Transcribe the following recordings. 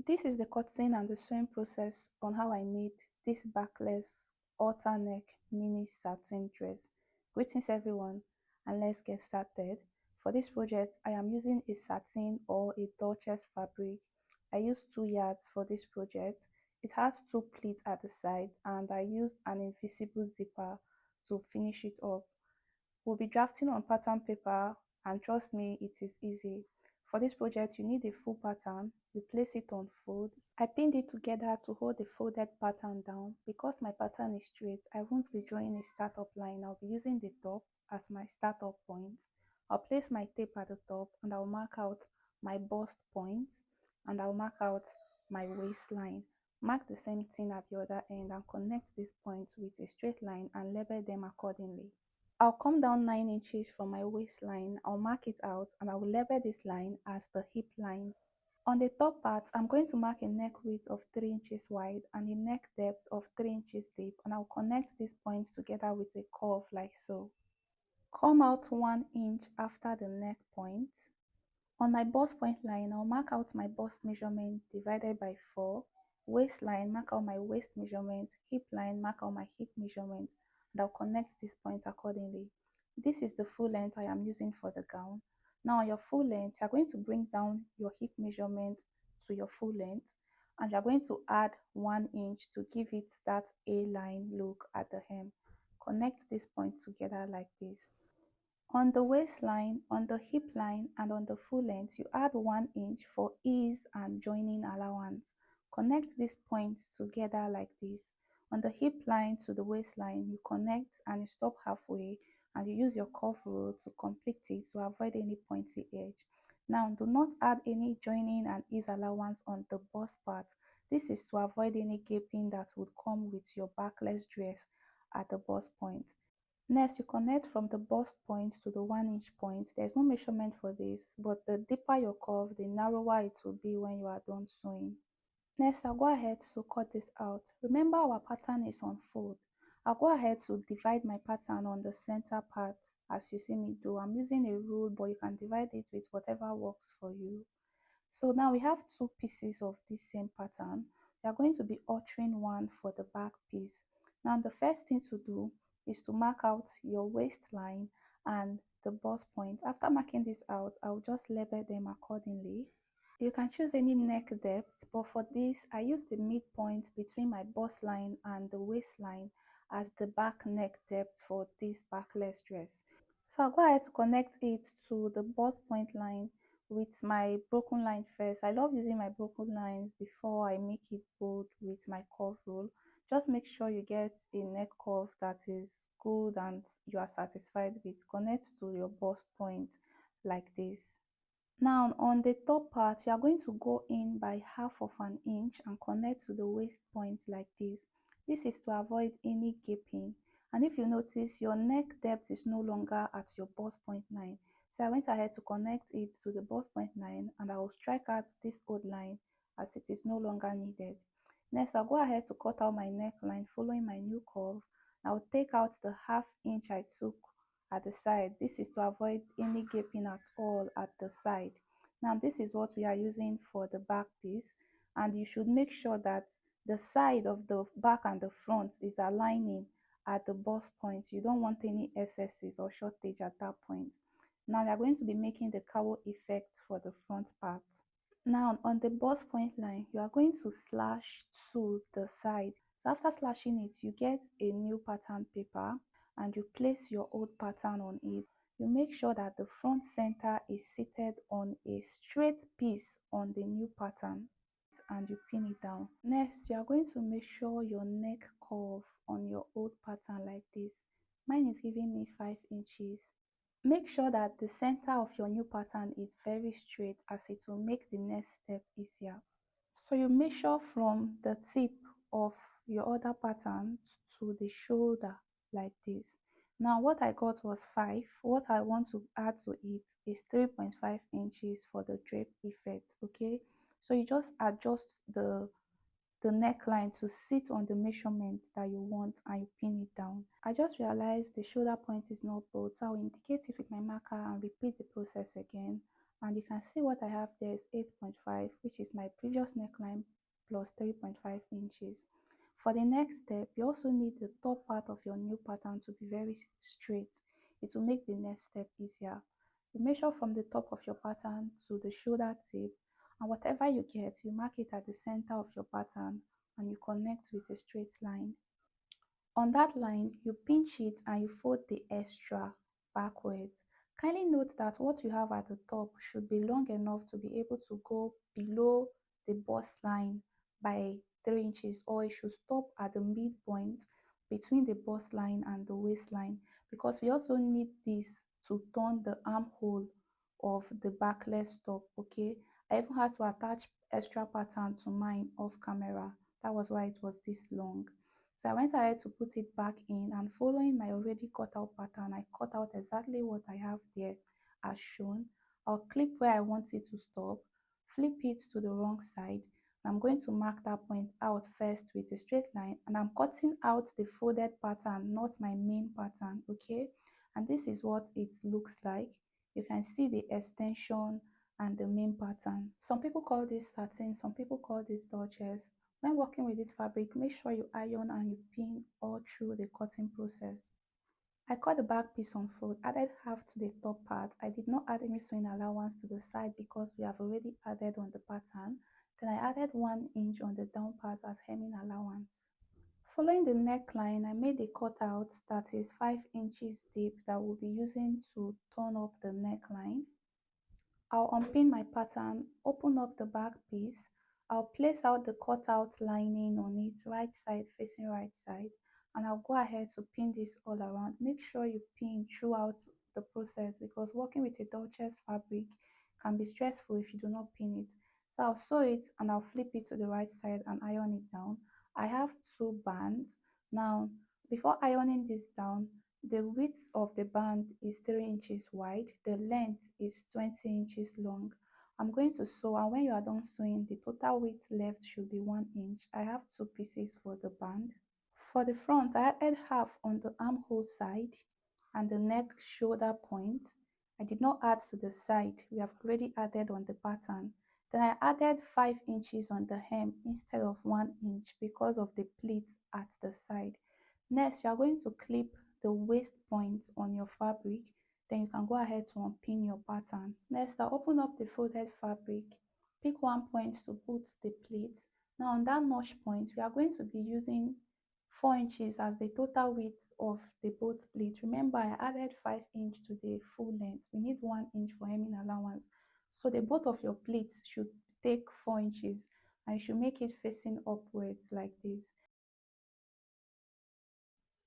This is the cutting and the sewing process on how I made this backless halter neck mini satin dress. Greetings everyone, and let's get started. For this project, I am using a satin or a Duchess fabric. I used 2 yards for this project. It has 2 pleats at the side and I used an invisible zipper to finish it up. We'll be drafting on pattern paper and trust me, it is easy. For this project, you need a full pattern. You place it on fold. I pinned it together to hold the folded pattern down. Because my pattern is straight, I won't be drawing a startup line. I'll be using the top as my startup point. I'll place my tape at the top and I'll mark out my bust point and I'll mark out my waistline. Mark the same thing at the other end and connect these points with a straight line and label them accordingly. I'll come down 9 inches from my waistline, I'll mark it out and I will label this line as the hip line. On the top part, I'm going to mark a neck width of 3 inches wide and a neck depth of 3 inches deep, and I'll connect these points together with a curve like so. Come out 1 inch after the neck point. On my bust point line, I'll mark out my bust measurement divided by 4. Waistline, mark out my waist measurement. Hip line, mark out my hip measurement. And I'll connect these points accordingly. This is the full length I am using for the gown. Now on your full length, you're going to bring down your hip measurement to your full length. And you're going to add 1 inch to give it that A-line look at the hem. Connect these points together like this. On the waistline, on the hip line, and on the full length, you add 1 inch for ease and joining allowance. Connect these points together like this. On the hip line to the waistline, you connect and you stop halfway and you use your curve rule to complete it to avoid any pointy edge. Now, do not add any joining and ease allowance on the bust part. This is to avoid any gaping that would come with your backless dress at the bust point. Next, you connect from the bust point to the 1 inch point. There's no measurement for this, but the deeper your curve, the narrower it will be when you are done sewing. Next, I'll go ahead to cut this out. Remember, our pattern is on fold. I'll go ahead to divide my pattern on the center part as you see me do. I'm using a rule, but you can divide it with whatever works for you. So now we have 2 pieces of this same pattern. We are going to be altering one for the back piece. Now the first thing to do is to mark out your waistline and the bust point. After marking this out, I'll just label them accordingly. You can choose any neck depth, but for this I use the midpoint between my bust line and the waistline as the back neck depth for this backless dress. So I'll go ahead to connect it to the bust point line with my broken line first. I love using my broken lines before I make it bold with my curve rule. Just make sure you get a neck curve that is good and you are satisfied with. Connect to your bust point like this. Now on the top part, you are going to go in by half of an inch and connect to the waist point like this. This is to avoid any gaping. And if you notice, your neck depth is no longer at your bust point line. So I went ahead to connect it to the bust point line and I will strike out this old line as it is no longer needed. Next, I'll go ahead to cut out my neckline following my new curve. I'll take out the ½ inch I took at the side. This is to avoid any gaping at all at the side. Now this is what we are using for the back piece, and you should make sure that the side of the back and the front is aligning at the bust point. You don't want any excesses or shortage at that point. Now we are going to be making the cowl effect for the front part. Now on the bust point line, you are going to slash to the side. So after slashing it, you get a new pattern paper and you place your old pattern on it. You make sure that the front center is seated on a straight piece on the new pattern and you pin it down. Next, you are going to make sure your neck curve on your old pattern like this. Mine is giving me 5 inches. Make sure that the center of your new pattern is very straight as it will make the next step easier. So you measure from the tip of your other pattern to the shoulder like this. Now what I got was 5. What I want to add to it is 3.5 inches for the drape effect. Okay, so you just adjust the neckline to sit on the measurement that you want and you pin it down. I just realized the shoulder point is not bold, so I'll indicate it with my marker and repeat the process again. and you can see what I have there is 8.5, which is my previous neckline plus 3.5 inches. For the next step, you also need the top part of your new pattern to be very straight. It will make the next step easier. You measure from the top of your pattern to the shoulder tip, and whatever you get, you mark it at the center of your pattern and you connect with a straight line. On that line, you pinch it and you fold the extra backwards. Kindly note that what you have at the top should be long enough to be able to go below the bust line by 3 inches, or it should stop at the midpoint between the bust line and the waistline, because we also need this to turn the armhole of the backless top. Okay, I even had to attach extra pattern to mine off camera. That was why it was this long. So I went ahead to put it back in, and following my already cut out pattern, I cut out exactly what I have there as shown. I'll clip where I want it to stop, flip it to the wrong side. I'm going to mark that point out first with a straight line, and I'm cutting out the folded pattern, not my main pattern. Okay, and this is what it looks like. You can see the extension and the main pattern. Some people call this satin, some people call this Dutchess. When working with this fabric, make sure you iron and you pin all through the cutting process. I cut the back piece on fold, added half to the top part. I did not add any sewing allowance to the side because we have already added on the pattern. Then I added 1 inch on the down part as hemming allowance. Following the neckline, I made a cutout that is 5 inches deep that we'll be using to turn up the neckline. I'll unpin my pattern, open up the back piece. I'll place out the cutout lining on it, right side facing right side, and I'll go ahead to pin this all around. Make sure you pin throughout the process because working with a Dutchess fabric can be stressful if you do not pin it. So I'll sew it and I'll flip it to the right side and iron it down. I have 2 bands. Now, before ironing this down, the width of the band is 3 inches wide, the length is 20 inches long. I'm going to sew, and when you are done sewing, the total width left should be 1 inch. I have 2 pieces for the band. For the front, I added half on the armhole side and the neck shoulder point. I did not add to the side, we have already added on the pattern. Then I added 5 inches on the hem instead of 1 inch because of the pleat at the side. Next, you are going to clip the waist point on your fabric, then you can go ahead to unpin your pattern. Next, I'll open up the folded fabric, pick one point to put the pleat. Now on that notch point, we are going to be using 4 inches as the total width of the both pleats. Remember, I added 5 inch to the full length. We need 1 inch for hemming allowance. So the both of your pleats should take 4 inches, and you should make it facing upwards like this.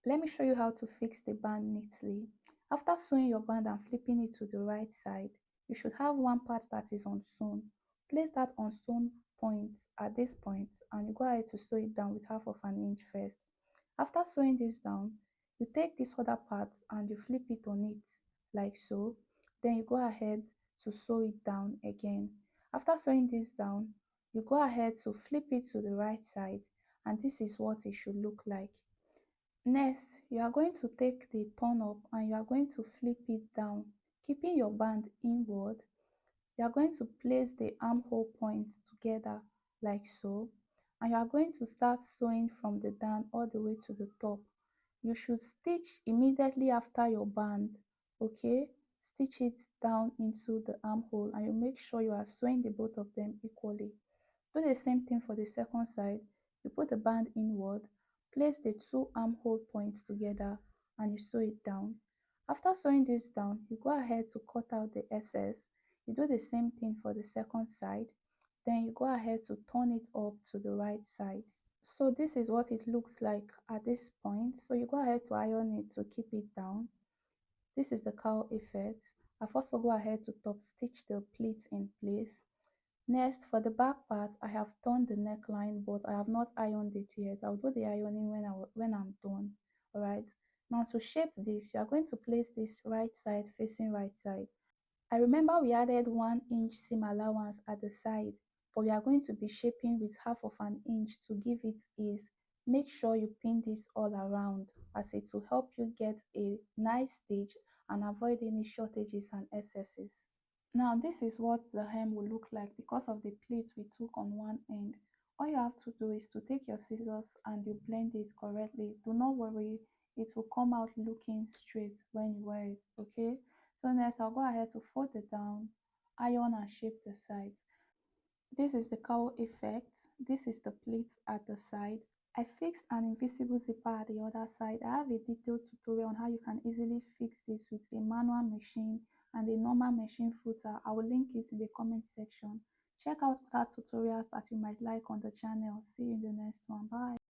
Let me show you how to fix the band neatly. After sewing your band and flipping it to the right side, you should have one part that is unsewn. Place that unsewn point at this point and you go ahead to sew it down with half of an inch first. After sewing this down, you take this other part and you flip it on it like so. Then you go ahead to sew it down again. After sewing this down, you go ahead to flip it to the right side, and this is what it should look like. Next, you are going to take the turn up and you are going to flip it down, keeping your band inward. You are going to place the armhole points together like so, and you are going to start sewing from the down all the way to the top. You should stitch immediately after your band, okay? Stitch it down into the armhole and you make sure you are sewing the both of them equally. Do the same thing for the second side. You put the band inward, place the 2 armhole points together and you sew it down. After sewing this down, you go ahead to cut out the excess. You do the same thing for the second side. Then you go ahead to turn it up to the right side. So this is what it looks like at this point. So you go ahead to iron it to keep it down. This is the cowl effect. I've also go ahead to top stitch the pleats in place. Next, for the back part, I have turned the neckline, but I have not ironed it yet. I'll do the ironing when I'm done. Alright. Now to shape this, you are going to place this right side facing right side. I remember we added 1 inch seam allowance at the side, but we are going to be shaping with half of an inch to give it ease. Make sure you pin this all around as it will help you get a nice stitch and avoid any shortages and excesses. Now this is what the hem will look like because of the pleat we took on one end. All you have to do is to take your scissors and you blend it correctly. Do not worry, it will come out looking straight when you wear it, okay? So next I'll go ahead to fold it down, iron and shape the sides. This is the cowl effect. This is the pleat at the side. I fixed an invisible zipper at the other side. I have a detailed tutorial on how you can easily fix this with a manual machine and a normal machine footer. I will link it in the comment section. Check out other tutorials that you might like on the channel. See you in the next one. Bye.